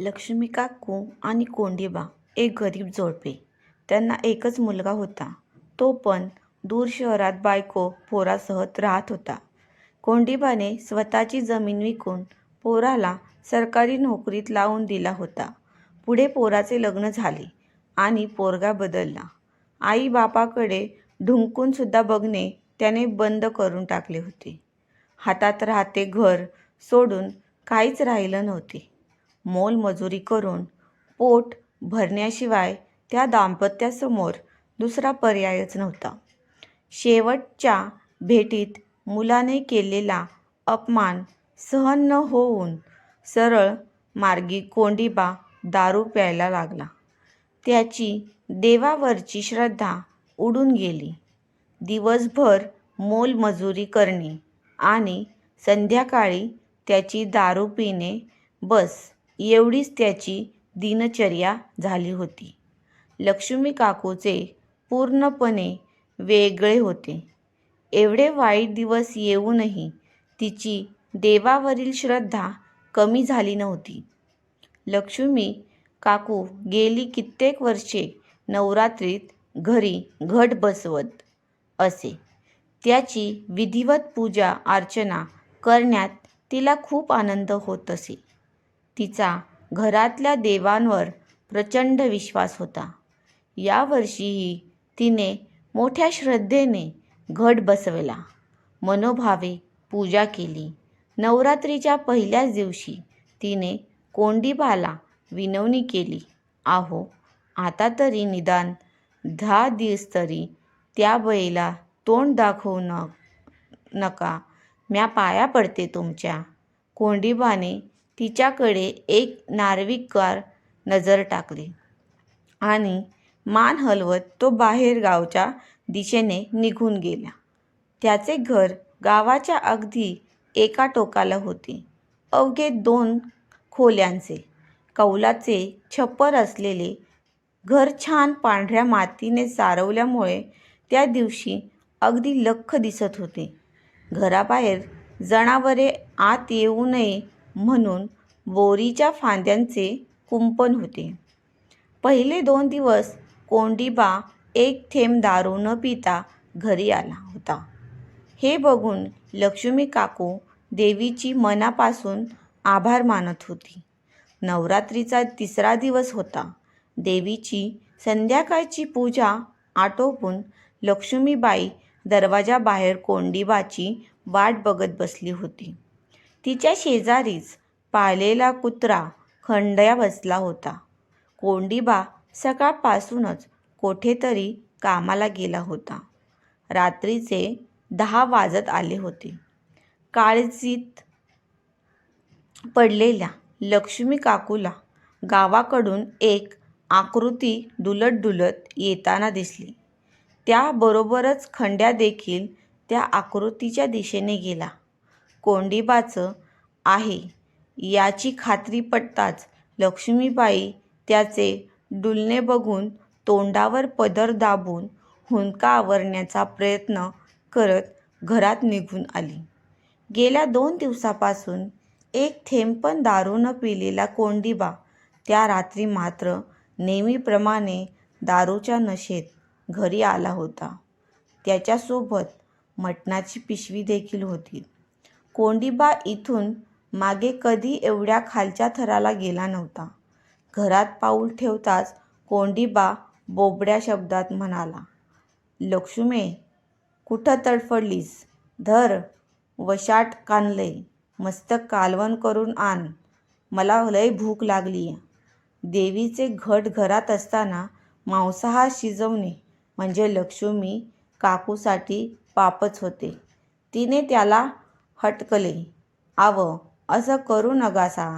लक्ष्मी काकू आणि कोंडीबा एक गरीब जोडपे. त्यांना एकच मुलगा होता. तो पण दूर शहरात बायको पोरासह राहत होता. कोंडीबाने स्वतःची जमीन विकून पोराला सरकारी नोकरीत लावून दिला होता. पुढे पोराचे लग्न झाले आणि पोरगा बदलला. आई बापाकडे ढुंकून सुद्धा बघणे त्याने बंद करून टाकले होते. हातात राहते घर सोडून काहीच राहिलं नव्हते. मोलमजुरी करून पोट भरण्याशिवाय त्या दाम्पत्यासमोर दुसरा पर्यायच नव्हता. शेवटच्या भेटीत मुलाने केलेला अपमान सहन न होऊन सरळ मार्गी कोंडीबा दारू प्यायला लागला. त्याची देवावरची श्रद्धा उडून गेली. दिवसभर मोलमजुरी करणे आणि संध्याकाळी त्याची दारू पिणे, बस एवढीच त्याची दिनचर्या झाली होती. लक्ष्मी काकूचे पूर्णपणे वेगळे होते. एवढे वाईट दिवस येऊनही तिची देवावरील श्रद्धा कमी झाली नव्हती. लक्ष्मी काकू गेली कित्येक वर्षे नवरात्रीत घरी घट बसवत असे. त्याची विधिवत पूजा अर्चना करण्यात तिला खूप आनंद होत असे. तिचा घरातल्या देवांवर प्रचंड विश्वास होता. यावर्षीही तिने मोठ्या श्रद्धेने घट बसवला. मनोभावे पूजा केली. नवरात्रीच्या पहिल्याच दिवशी तिने कोंडीबाला विनवणी केली, "अहो, आता तरी निदान 10 दिवस तरी त्या बाईला तोंड दाखवू नका. म्या पाया पडते तुमच्या." कोंडीबाने तिच्याकडे एक नार्विकार नजर टाकली आणि मान हलवत तो बाहेर गावच्या दिशेने निघून गेला. त्याचे घर गावाच्या अगदी एका टोकाला होते. अवघे 2 खोल्यांचे कौलाचे छप्पर असलेले घर छान पांढऱ्या मातीने सारवल्यामुळे त्या दिवशी अगदी लख्ख दिसत होते. घराबाहेर जनावरे आत येऊ नये म्हणून बोरीच्या फांद्यांचे कुंपण होते. पहिले 2 दिवस कोंडीबा एक थेंब दारू न पिता घरी आला होता. हे बघून लक्ष्मी काकू देवीची मनापासून आभार मानत होती. नवरात्रीचा 3रा दिवस होता. देवीची संध्याकाळची पूजा आटोपून लक्ष्मीबाई दरवाजाबाहेर कोंडीबाची वाट बघत बसली होती. तिच्या शेजारीच पाळलेला कुत्रा खंड्या बसला होता. कोंडीबा सकाळपासूनच कोठेतरी कामाला गेला होता. रात्रीचे 10 वाजत आले होते. काळजीत पडलेल्या लक्ष्मी काकूला गावाकडून एक आकृती डुलत डुलत येताना दिसली. त्याबरोबरच खंड्या देखील त्या आकृतीच्या दिशेने गेला. कोंडीबाचं आहे याची खात्री पटताच लक्ष्मीबाई त्याचे डुलणे बघून तोंडावर पदर दाबून हुंदका आवरण्याचा प्रयत्न करत घरात निघून आली. गेल्या 2 दिवसापासून एक थेंब पण दारू न पिलेला कोंडीबा त्या रात्री मात्र नेहमीप्रमाणे दारूच्या नशेत घरी आला होता. त्याच्यासोबत मटणाची पिशवी देखील होती. कोंडीबा इथून मागे कधी एवढ्या खालच्या थराला गेला नव्हता. घरात पाऊल ठेवताच कोंडीबा बोबड्या शब्दात म्हणाला, "लक्ष्मे, कुठं तडफडलीस? धर, वशाट कानलंय. मस्त कालवण करून आण. मला लय भूक लागलीय." देवीचे घट घरात असताना मांसाहार शिजवणे म्हणजे लक्ष्मी काकूसाठी पापच होते. तिने त्याला हटकले, "आव, असं करू नकासा.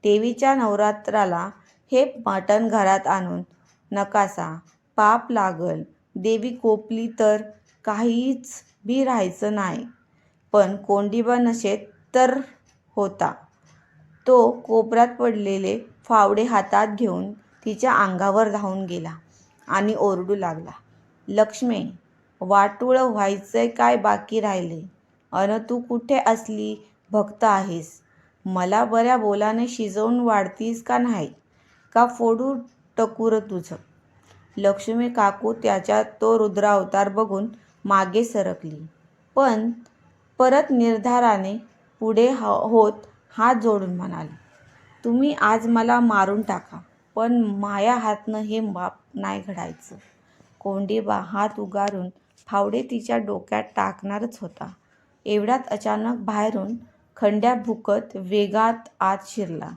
देवीच्या नवरात्राला हे मटण घरात आणू नकासा. पाप लागल. देवी कोपली तर काहीच बी राहायचं नाही." पण कोंडीबा नशेत तर होता. तो कोपऱ्यात पडलेले फावडे हातात घेऊन तिच्या अंगावर धावून गेला आणि ओरडू लागला, "लक्ष्मे, वाटोळं व्हायचं काय बाकी राहिलंय? अन तू कुठे असली भक्त आहेस? मला बऱ्या बोलाने शिजवून वाढतीस का नाही, का फोडू टकुर तुझं? लक्ष्मी काकू त्याच्या तो रुद्रावतार बघून मागे सरकली, पण परत निर्धाराने पुढे होत हात जोडून म्हणाली, तुम्ही आज मला मारून टाका, पण माया हातनं हे बाप नाही घडायचं. कोंडीबा हात उगारून फावडे तिच्या डोक्यात टाकणारच होता. एवढ्यात अचानक बाहेरून खंड्या भुकत वेगात आत शिरला.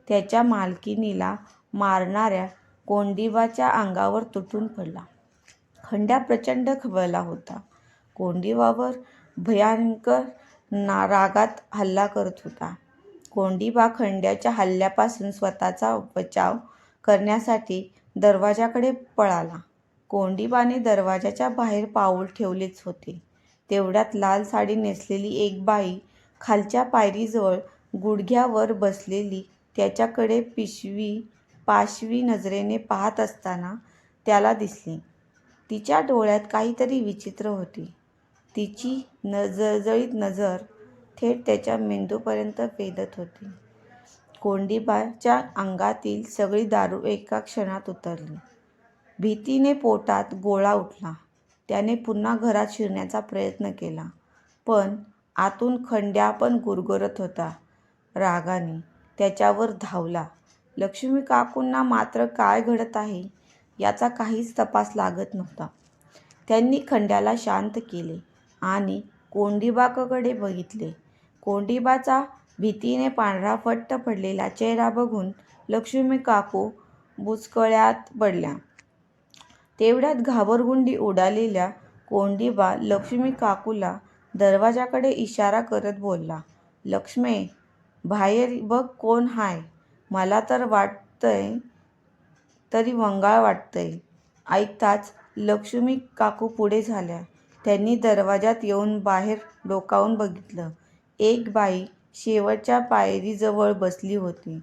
त्याच्या मालकिणीला मारणाऱ्या कोंडीबाच्या अंगावर तुटून पडला. खंड्या प्रचंड खवळला होता. कोंडीबावर भयंकर रागात हल्ला करत होता. कोंडीबा खंड्याच्या हल्ल्यापासून स्वतःचा बचाव करण्यासाठी दरवाजाकडे पळाला. कोंडीबाने दरवाजाच्या बाहेर पाऊल ठेवलेच होते, तेवढ्यात लाल साडी नेसलेली एक बाई खालच्या पायरीजवळ गुडघ्यावर बसलेली त्याच्याकडे पाशवी नजरेने पाहत असताना त्याला दिसली. तिच्या डोळ्यात काहीतरी विचित्र होते. तिची जळजळीत नजर थेट त्याच्या मेंदूपर्यंत वेधत होती. कोंडीबाच्या अंगातील सगळी दारू एका क्षणात उतरली. भीतीने पोटात गोळा उठला. त्याने पुन्हा घरात शिरण्याचा प्रयत्न केला, पण आतून खंड्या पण गुरगुरत होता. रागाने त्याच्यावर धावला. लक्ष्मी काकूंना मात्र काय घडत आहे याचा काहीच तपास लागत नव्हता. त्यांनी खंड्याला शांत केले आणि कोंडीबाकडे बघितले. कोंडीबाचा भीतीने पांढराफट्ट पडलेला चेहरा बघून लक्ष्मी काकू बुचकळ्यात पडल्या. तेवढ्यात घाबरगुंडी उडालेल्या कोंडीबा लक्ष्मी काकूला दरवाजाकडे इशारा करत बोलला, लक्ष्मे, बाहेर बघ कोण हाय. मला तर वाटतंय तरी वंगाळ वाटतंय. ऐकताच लक्ष्मी काकू पुढे झाल्या. त्यांनी दरवाजात येऊन बाहेर डोकावून बघितलं. एक बाई शेवटच्या पायरीजवळ बसली होती.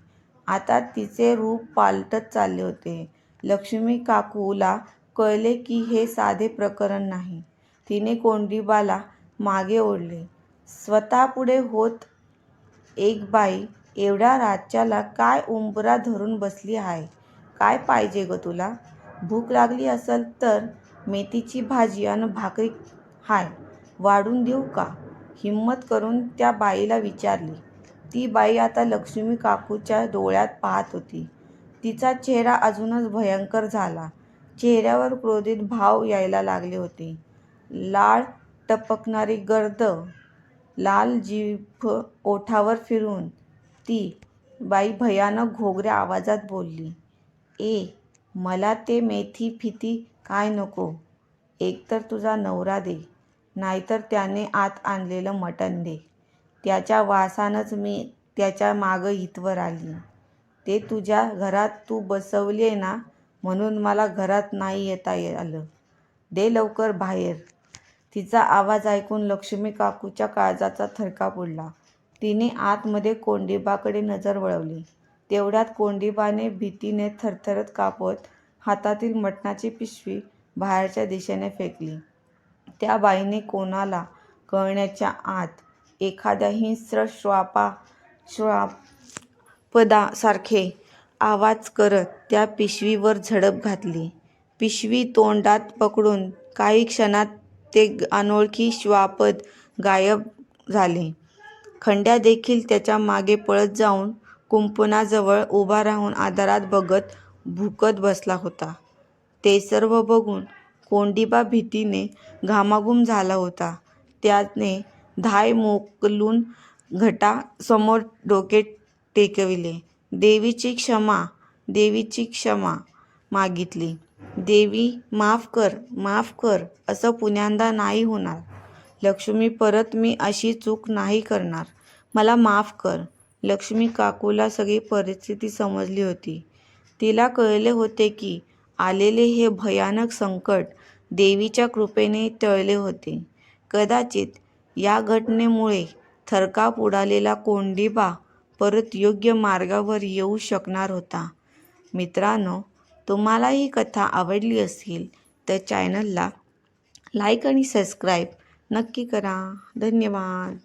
आता तिचे रूप पालटत चालले होते. लक्ष्मी काकूला कळले की हे साधे प्रकरण नाही. तिने कोंडीबाला मागे ओढले. स्वतः पुढे होत एक बाई, एवढ्या रातच्याला काय उंबरा धरून बसली हाय? काय पाहिजे ग तुला? भूक लागली असल तर मेथीची भाजी अन भाकरी हाय, वाढून देऊ का? हिम्मत करून त्या बाईला विचारली. ती बाई आता लक्ष्मी काकूच्या डोळ्यात पाहत होती. तिचा चेहरा अजूनच भयंकर झाला. चेहऱ्यावर क्रोधित भाव यायला लागले होते. लाळ टपकणारी गर्द लाल जीभ ओठावर फिरून ती बाई भयानक घोगऱ्या आवाजात बोलली, मला ते मेथी फिती काय नको. एकतर तुझा नवरा दे, नाहीतर त्याने आत आणलेलं मटण दे. त्याच्या वासानंच मी त्याच्या मागं इथवर आली. ते तुझ्या घरात तू बसवलीये ना, म्हणून मला घरात नाही येता आलं. दे लवकर बाहेर. तिचा आवाज ऐकून लक्ष्मी काकूच्या काळजाचा थरकाप उडला. तिने आतमध्ये कोंडीबाकडे नजर वळवली. तेवढ्यात कोंडीबाने भीतीने थरथरत कापत हातातील मटणाची पिशवी बाहेरच्या दिशेने फेकली. त्या बाईने कोणाला कळण्याच्या आत एखाद्या हिंस्र श्वापदासारखे आवाज करत त्या पिशवीवर झडप घातली. पिशवी तोंडात पकडून काही क्षणात ते अनोळखी श्वापद गायब झाले. खंड्या देखील त्याच्या मागे पळत जाऊन कुंपणाजवळ उभा राहून आधारात बघत भुकत बसला होता. ते सर्व बघून कोंडीबा भीतीने घामाघूम झाला होता. त्याने धाय मोकलून घटासमोर डोके टेकविले. देवीची क्षमा मागितली. देवी माफ कर असं पुन्यांदा नाही होणार. लक्ष्मी, परत मी अशी चूक नाही करणार. मला माफ कर. लक्ष्मी काकूला सगळी परिस्थिती समजली होती. तिला कळले होते की आलेले हे भयानक संकट देवीच्या कृपेने टळले होते. कदाचित या घटनेमुळे थरकाप उडालेला कोंडीबा परत योग्य मार्गावर येऊ शकणार होता. मित्रांनो, तुम्हाला ही कथा आवडली असेल तर चॅनलला लाईक आणि सबस्क्राईब नक्की करा. धन्यवाद.